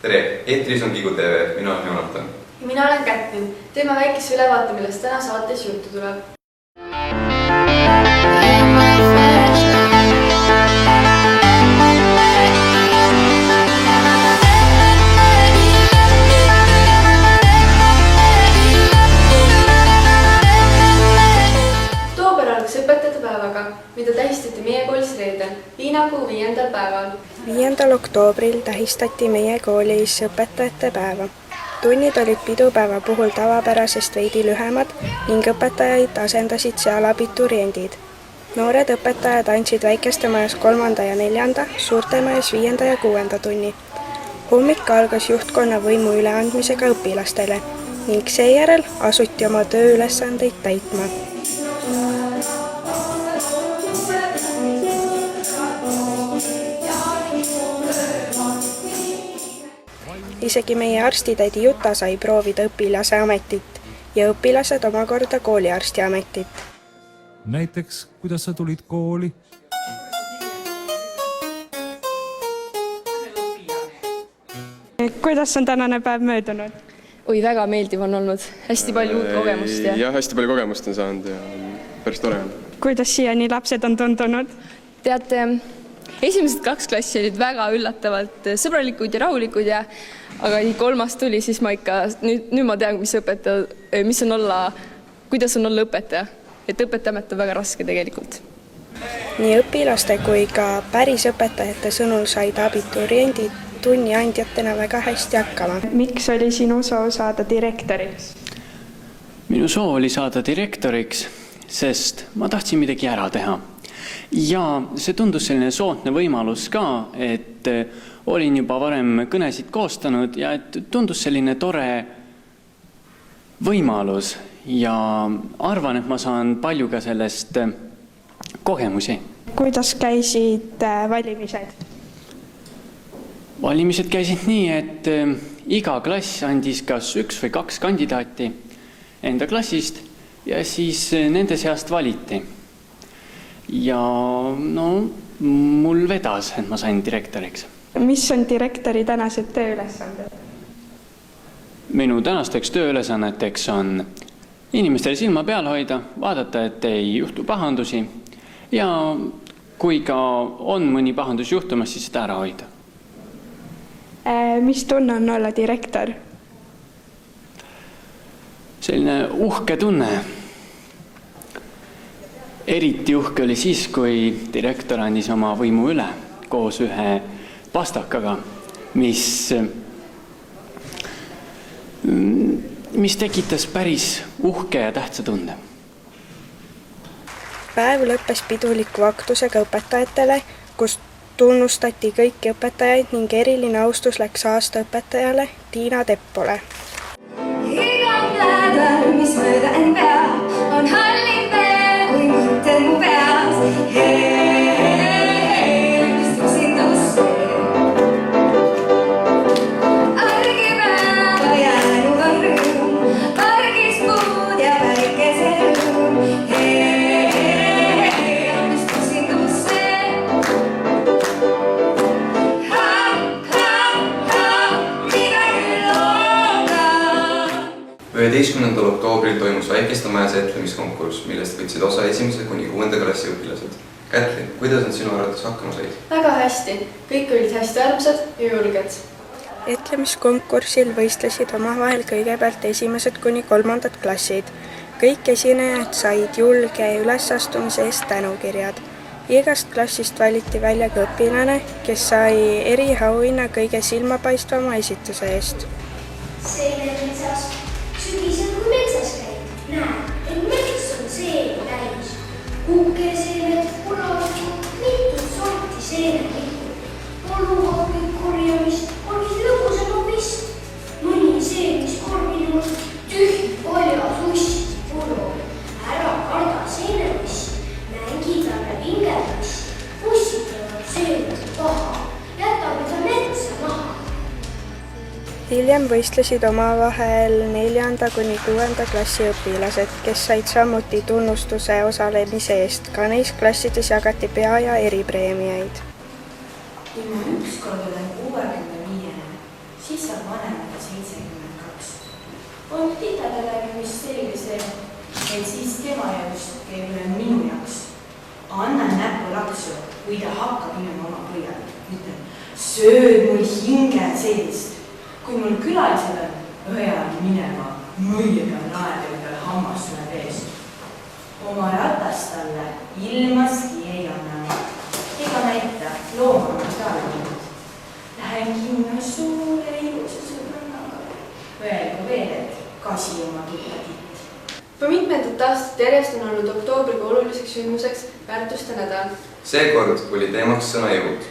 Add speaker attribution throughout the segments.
Speaker 1: Tere, eetris on Kigu TV, mina olen Jonatan.
Speaker 2: Ja mina olen Kätlin. Teeme väikese ülevaate, millest täna saates juttu tuleb. Oktoober algas õpetajate päevaga, mida tähistati meie koolis reedel, liinakuu 5. päeval.
Speaker 3: 5. oktoobril tähistati meie koolis õpetajate päeva. Tunnid olid pidupäeva puhul tavapärasest veidi lühemad ning õpetajaid asendasid seal abituriendid. Noored õpetajad andsid väikeste majas 3. ja 4., suurte majas 5. ja 6. tunni. Hommik algas juhtkonna võimu üleandmisega õpilastele ning seejärel asuti oma tööülesandeid täitma. Isegi meie arstitädi Juta sai proovida õpilase ametit ja õpilased omakorda kooliarsti ametit.
Speaker 4: Näiteks, kuidas sa tulid kooli?
Speaker 3: Kuidas on tänane päev möödunud?
Speaker 5: Oi, väga meeldiv on olnud. Hästi palju uut kogemust.
Speaker 6: Ja hästi palju kogemust on saanud ja päris tore on.
Speaker 3: Kuidas siiani lapsed on tundunud?
Speaker 5: Teate, esimesed 2 klassi olid väga üllatavalt sõbralikud ja rahulikud aga nii 3. tuli, siis ma ikka, nüüd ma tean, kuidas on olla õpetaja. Et õpetajamet on väga raske tegelikult.
Speaker 3: Nii õpilaste kui ka päris õpetajate sõnul said abituriendid tunniandjatena väga hästi hakkama. Miks oli sinu soov saada direktoriks?
Speaker 7: Minu soov oli saada direktoriks, sest ma tahtsin midagi ära teha. Ja see tundus selline sootne võimalus ka, et olin juba varem kõnesid koostanud ja et tundus selline tore võimalus ja arvan, et ma saan palju ka sellest kogemusi.
Speaker 3: Kuidas käisid valimised?
Speaker 7: Valimised käisid nii, et iga klass andis kas 1 või 2 kandidaati enda klassist ja siis nende seast valiti. Ja mul vedas, et ma sain direktoriks.
Speaker 3: Mis on direktori tänased tööülesanded?
Speaker 7: Minu tänasteks tööülesanneteks on inimestele silma peal hoida, vaadata, et ei juhtu pahandusi ja kui ka on mõni pahandus juhtumas, siis seda ära hoida.
Speaker 3: Mis tunne on olla direktor?
Speaker 7: Selline uhke tunne. Eriti uhke oli siis, kui direktor andis oma võimu üle koos ühe pastakaga, mis tekitas päris uhke ja tähtsa tunde. Päev lõppes piduliku aktusega õpetajatele, kus tunnustati kõiki õpetajaid ning eriline austus läks aasta õpetajale Tiina Teppole. Iga nädal, mis mööda en pea, on hallin veel, kui mõtted mu peas. Istusin tusse. Argipäeva jäänud on rõõm, pargis puud ja päikeserõõm. Istusin tusse.
Speaker 1: 11. oktoobril toimus väikeste majas etlemiskonkurss, millest võtsid osa 1. kuni 6. klassi õpilased. Kätlin, kuidas nad sinu arvates hakkama said?
Speaker 2: Väga hästi. Kõik olid hästi armsad ja julged.
Speaker 3: Etlemiskonkursil võistlesid omavahel kõigepealt 1. kuni 3. klassid. Kõik esinejad said julge ülesastumise eest tänukirjad. Igast klassist valiti välja ka õpilane, kes sai eriauhinna kõige silmapaistvama esituse eest.
Speaker 8: Seenemetsas, sügisel kui metsas käib, näed, et mets on seeni täis. Kukeseemed, punased, mitu sorti seenemikku. Poluvabid korjamist olid lõbusema vist. Mõni seenis korvinud, tühj paljas uss pulu. Ära karda seenemist, mängi talle vingeldast. Pussitavad seened paha, jätab ta metsa maha.
Speaker 3: Hiljem võistlesid omavahel 4. kuni 6. klassi õpilased, kes said samuti tunnustuse osalemise eest. Ka neis klassides jagati pea- ja eripreemiaid.
Speaker 9: Kui ma ükskord olen 65, siis saab vanemale 72. on titadele vist selge see, et siis tema jaoks käib üle minu jaoks. Annan näpu laksu, kui ta hakkab minema oma põhjal. Ütlen, sööd mul hinge seest. Kui mul külalised on, õjan minema mõiega naeril peal hammas tuleb eest. Oma ratast talle ilmaski ei anna. Ega näita loomama talvimud. Lähen kinno suure ilusa sõbrannaga. Öelgu veel, et kasi oma tutta titt.
Speaker 2: Juba mitmendat aastat järjest on olnud oktoobrikuu oluliseks sündmuseks väärtuste nädal.
Speaker 1: Seekord oli teemaks sõna jõud.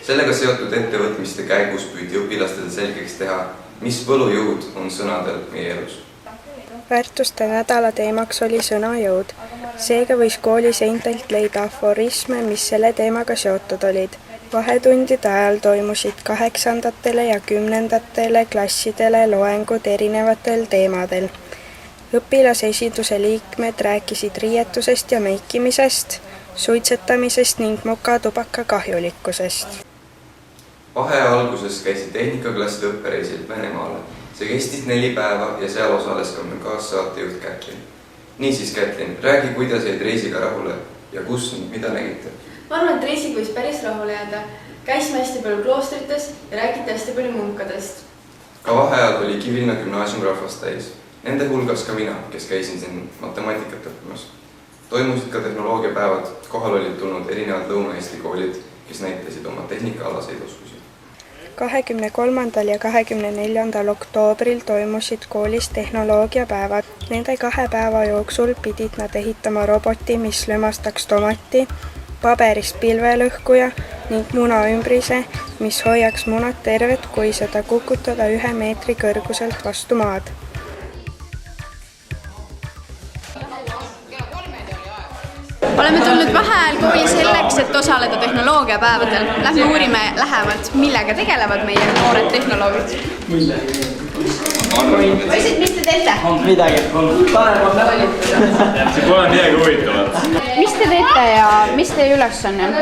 Speaker 1: Sellega seotud ettevõtmiste käigus püüdi õpilastele selgeks teha, mis võlujõud on sõnadel meie elus.
Speaker 3: Väärtuste nädala teemaks oli sõna jõud. Seega võis kooli seintelt leida aforisme, mis selle teemaga seotud olid. Vahetundide ajal toimusid 8. ja 10. klassidele loengud erinevatel teemadel. Õpilasesinduse liikmed rääkisid riietusest ja meikimisest, suitsetamisest ning mokatubaka kahjulikkusest.
Speaker 1: Vaheaja alguses käisid tehnikaklasside õppereisil Venemaale. See kestis 4 päeva ja seal osales ka kaassaatejuht Kätlin. Niisiis, Kätlin, räägi, kuidas jäid reisiga rahule ja kus ning mida nägite?
Speaker 2: Ma arvan, et reisiga võis päris rahule jääda. Käisime hästi palju kloostrites ja räägiti hästi palju munkadest.
Speaker 1: Ka vaheajal oli Kivilinna gümnaasium rahvast täis. Nende hulgas ka mina, kes käisin siin matemaatikat õppimas. Toimusid ka tehnoloogiapäevad, kohal olid tulnud erinevad Lõuna-Eesti koolid, kes näitasid oma tehnikaalaseid oskusi.
Speaker 3: 23. ja 24. oktoobril toimusid koolis tehnoloogiapäevad. Nende 2 päeva jooksul pidid nad ehitama roboti, mis lömastaks tomati, paberist pilvelõhkuja ning munaümbrise, mis hoiaks munad tervet, kui seda kukutada 1 meetri kõrguselt vastu maad.
Speaker 10: Oleme tulnud vaheajal kooli selleks, et osaleda tehnoloogiapäevadel. Lähme uurime lähemalt, millega tegelevad meie noored tehnoloogid. Poisid, mis te teete?
Speaker 11: Midagi.
Speaker 12: See pole midagi huvitavat.
Speaker 10: Mis te teete ja mis teie ülesanne on?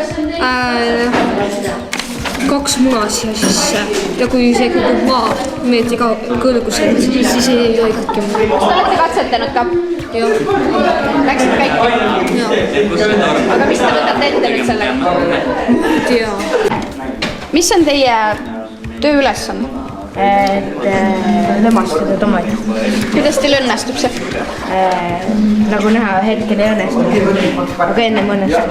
Speaker 13: 2 muna siia sisse ja kui see kukub maa meetri kõrguselt, siis ei tohi katkima.
Speaker 10: Kas te olete katsetanud ka?
Speaker 13: Jah.
Speaker 10: Läksid käiku?
Speaker 13: Jah.
Speaker 10: Aga mis te võtate ette nüüd sellega?
Speaker 13: Ei tea.
Speaker 10: Mis on teie tööülesanne?
Speaker 14: Lömastada tomati.
Speaker 10: Kuidas teil õnnestub see?
Speaker 14: Nagu näha, hetkel ei õnnestu, aga ennem õnnestub.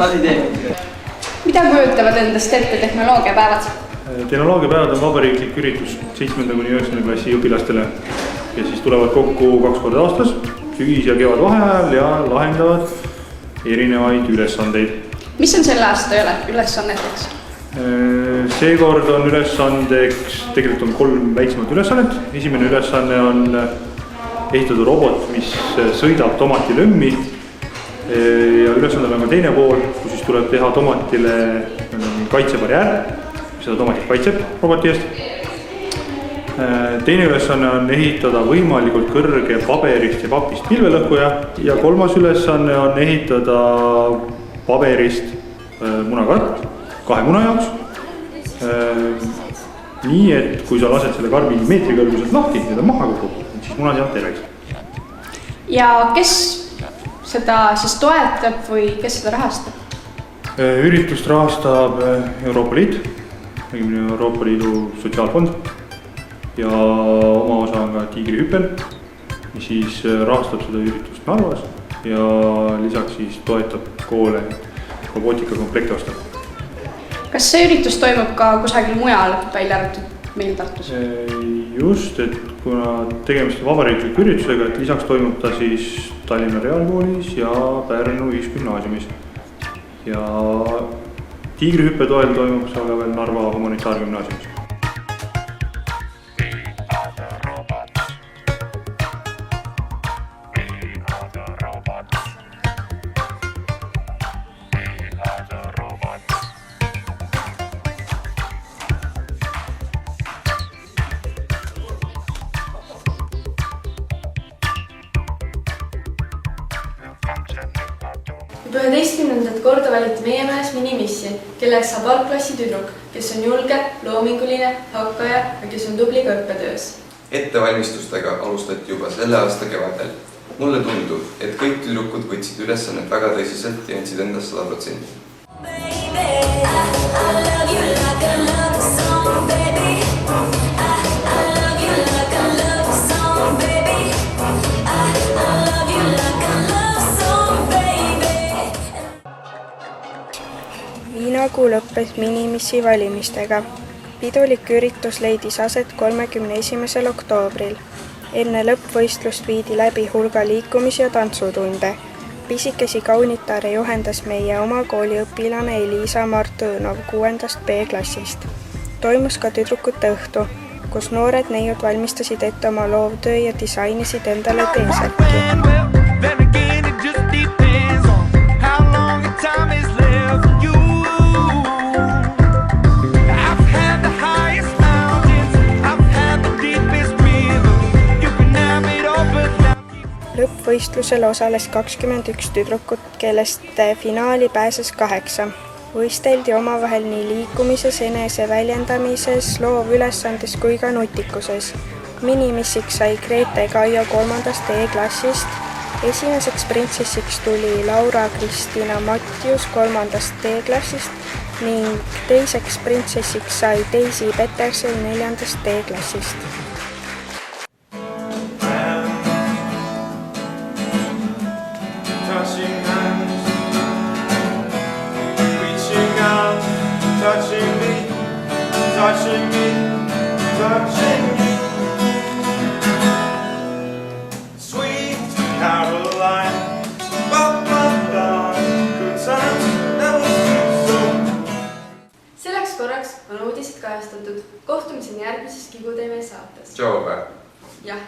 Speaker 10: Mida kujutavad endast ette tehnoloogiapäevad?
Speaker 15: Tehnoloogiapäevad on vabariiklik üritus 7. kuni 9. klassi õpilastele, kes siis tulevad kokku 2 korda aastas, sügis- ja kevadvaheajal ja lahendavad erinevaid ülesandeid.
Speaker 10: Mis on selle aasta ülesanneteks?
Speaker 15: Seekord on ülesandeks, tegelikult on 3 väiksemat ülesannet. Esimene ülesanne on ehitada robot, mis sõidab tomatilõmmi ja ülesandel on ka teine pool, kus siis tuleb teha tomatile kaitsebarjäär, seda tomatit kaitseb roboti eest. Teine ülesanne on ehitada võimalikult kõrge paberist ja papist pilvelõhkuja ja 3. ülesanne on ehitada paberist munakarp 2 muna jaoks. Nii, et kui sa lased selle karbi meetri kõrguselt lahti ja ta maha kukub, siis munad jäävad terveks.
Speaker 10: Ja kes seda siis toetab või kes seda rahastab?
Speaker 15: Üritust rahastab Euroopa Liit, Euroopa Liidu sotsiaalfond ja oma osa on ka Tiigrihüppel, mis siis rahastab seda üritust Narvas ja lisaks siis toetab koole robootikakomplekti osta.
Speaker 10: Kas see üritus toimub ka kusagil mujal välja arvatud meil Tartus?
Speaker 15: Just, et kuna tegemist on vabariikliku üritusega, et lisaks toimub ta siis Tallinna Reaalkoolis ja Pärnu Ühisgümnaasiumis. Ja Tiigrihüppe toel toimub see aga veel Narva humanitaargümnaasiumis.
Speaker 2: juba 11. korda valiti meie majas minimissi, kelleks saab algklassi tüdruk, kes on julge, loominguline, hakkaja ja kes on tubli ka õppetöös.
Speaker 1: Ettevalmistustega alustati juba selle aasta kevadel. Mulle tundub, et kõik tüdrukud võtsid ülesannet väga tõsiselt ja andsid endast 100%.
Speaker 3: Viinakuu lõppes minimissi valimistega. Pidulik üritus leidis aset 31. oktoobril. Enne lõppvõistlust viidi läbi hulga liikumis- ja tantsutunde. Pisikesi kaunitare juhendas meie oma kooliõpilane Elisa Martõnov 6. B-klassist. Toimus ka tüdrukute õhtu, kus noored neiud valmistasid ette oma loovtöö ja disainisid endale teeselki. Lõppvõistlusel osales 21 tüdrukut, kellest finaali pääses 8. Võisteldi omavahel nii liikumises, eneseväljendamises, loovülesandes kui ka nutikuses. Minimissiks sai Grete Kaio 3. E-klassist. Esimeseks printsessiks tuli Laura-Kristina Mattius 3. D-klassist ning teiseks printsessiks sai Daisy Peterson 4. D-klassist.
Speaker 11: Touching hands, reaching out, touching me, touching me, touching me. Sweet Caroline, good times never seem so.
Speaker 2: Selleks korraks on uudised kajastatud. Kohtumiseni järgmises Kibuteeme saates.
Speaker 1: Tšau!
Speaker 2: Jah.